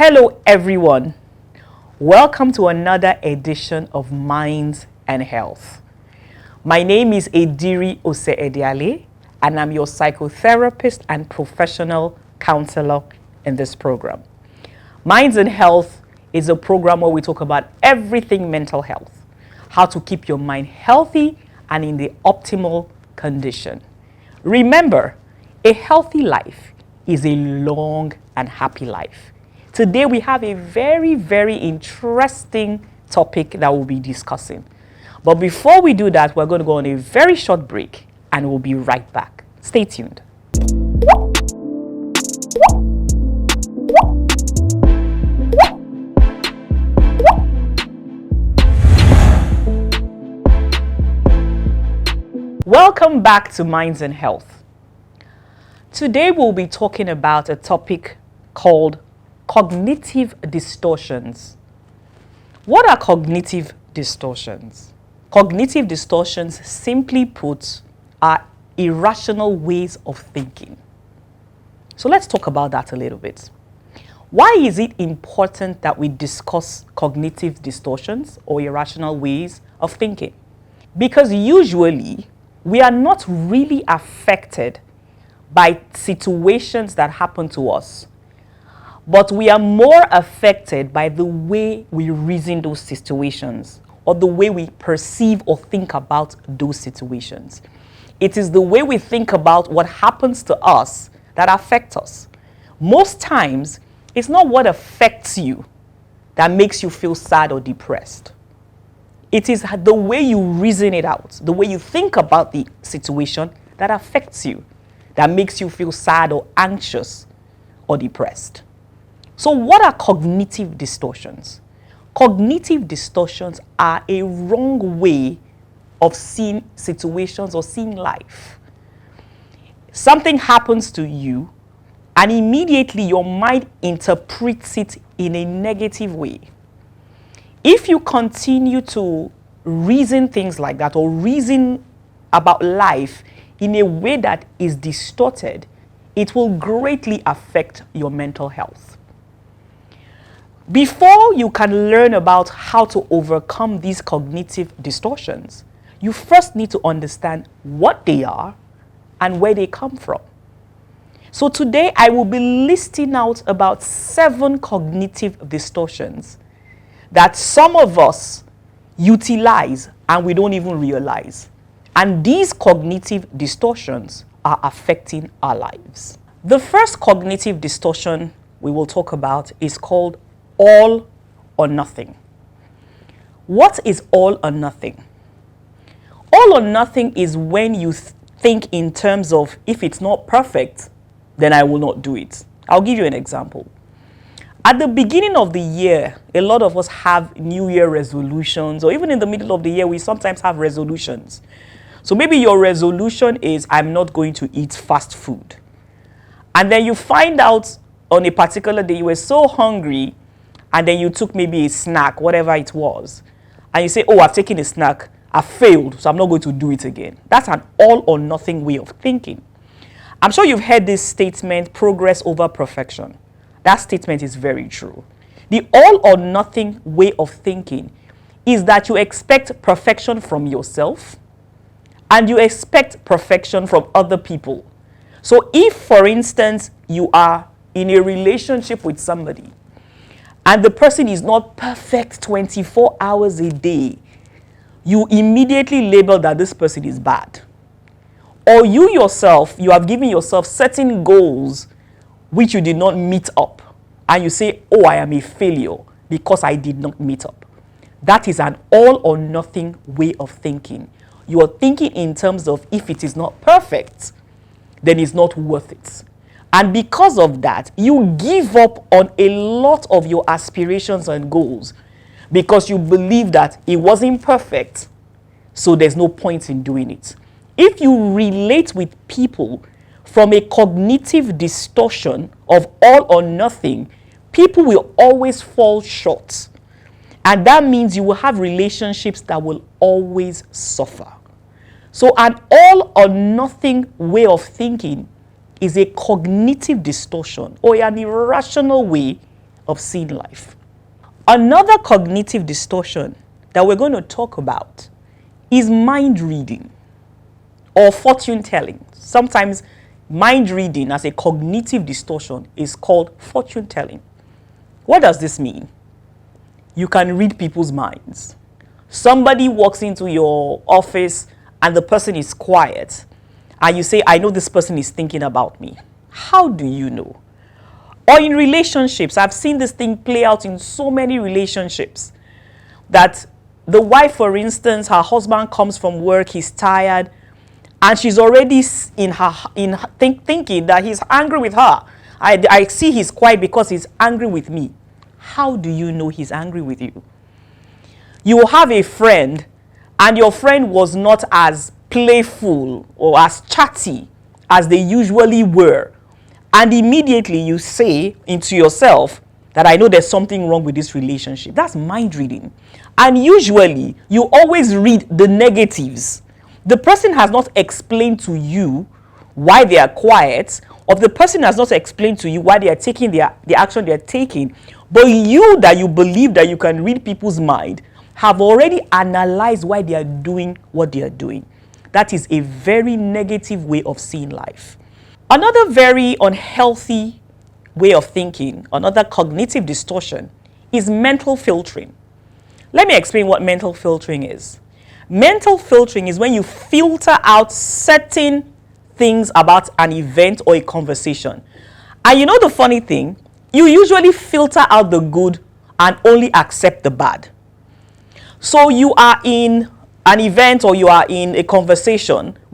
Hello everyone, welcome to another edition of Minds and Health. My name is Ediri Ose-Ediale and I'm your psychotherapist and professional counselor in this program. Minds and Health is a program where we talk about everything mental health, how to keep your mind healthy and in the optimal condition. Remember, a healthy life is a long and happy life. Today we have a very interesting topic that we'll be discussing. But before we do that, we're going to go on a very short break and we'll be right back. Stay tuned. Welcome back to Minds and Health. Today we'll be talking about a topic called cognitive distortions. What are cognitive distortions? Cognitive distortions, simply put, are irrational ways of thinking. So let's talk about that a little bit. Why is it important that we discuss cognitive distortions or irrational ways of thinking? Because usually we are not really affected by situations that happen to us, but we are more affected by the way we reason those situations or the way we perceive or think about those situations. It is the way we think about what happens to us that affects us. Most times, it's not what affects you that makes you feel sad or depressed. It is the way you reason it out, the way you think about the situation that affects you, that makes you feel sad or anxious or depressed. So what are cognitive distortions? Cognitive distortions are a wrong way of seeing situations or seeing life. Something happens to you and immediately your mind interprets it in a negative way. If you continue to reason things like that or reason about life in a way that is distorted, it will greatly affect your mental health. Before you can learn about how to overcome these cognitive distortions, you first need to understand what they are and where they come from. So today I will be listing out about 7 cognitive distortions that some of us utilize and we don't even realize. And these cognitive distortions are affecting our lives. The first cognitive distortion we will talk about is called all or nothing. What is all or nothing? All or nothing is when you think in terms of, if it's not perfect, then I will not do it. I'll give you an example. At the beginning of the year, a lot of us have New Year resolutions, or even in the middle of the year, we sometimes have resolutions. So maybe your resolution is, I'm not going to eat fast food. And then you find out on a particular day, you were so hungry, and then you took maybe a snack, whatever it was, and you say, oh, I've taken a snack, I failed, so I'm not going to do it again. That's an all or nothing way of thinking. I'm sure you've heard this statement, progress over perfection. That statement is very true. The all or nothing way of thinking is that you expect perfection from yourself and you expect perfection from other people. So if, for instance, you are in a relationship with somebody and the person is not perfect 24 hours a day, you immediately label that this person is bad. Or you yourself, you have given yourself certain goals which you did not meet up. And you say, oh, I am a failure because I did not meet up. That is an all or nothing way of thinking. You are thinking in terms of, if it is not perfect, then it's not worth it. And because of that, you give up on a lot of your aspirations and goals because you believe that it wasn't perfect, so there's no point in doing it. If you relate with people from a cognitive distortion of all or nothing, people will always fall short. And that means you will have relationships that will always suffer. So an all or nothing way of thinking is a cognitive distortion or an irrational way of seeing life. Another cognitive distortion that we're going to talk about is mind reading or fortune telling. Sometimes mind reading as a cognitive distortion is called fortune telling. What does this mean? You can read people's minds. Somebody walks into your office and the person is quiet, and you say, I know this person is thinking about me. How do you know? Or in relationships, I've seen this thing play out in so many relationships that the wife, for instance, her husband comes from work, he's tired, and she's already thinking that he's angry with her. I see he's quiet because he's angry with me. How do you know he's angry with you? You will have a friend, and your friend was not as playful or as chatty as they usually were. And immediately you say into yourself that I know there's something wrong with this relationship. That's mind reading. And usually you always read the negatives. The person has not explained to you why they are quiet, or the person has not explained to you why they are taking the action they are taking. But you, that you believe that you can read people's mind, have already analyzed why they are doing what they are doing. That is a very negative way of seeing life. Another very unhealthy way of thinking, another cognitive distortion, is mental filtering. Let me explain what mental filtering is. Mental filtering is when you filter out certain things about an event or a conversation. And you know the funny thing? You usually filter out the good and only accept the bad. So you are in an event or you are in a conversation with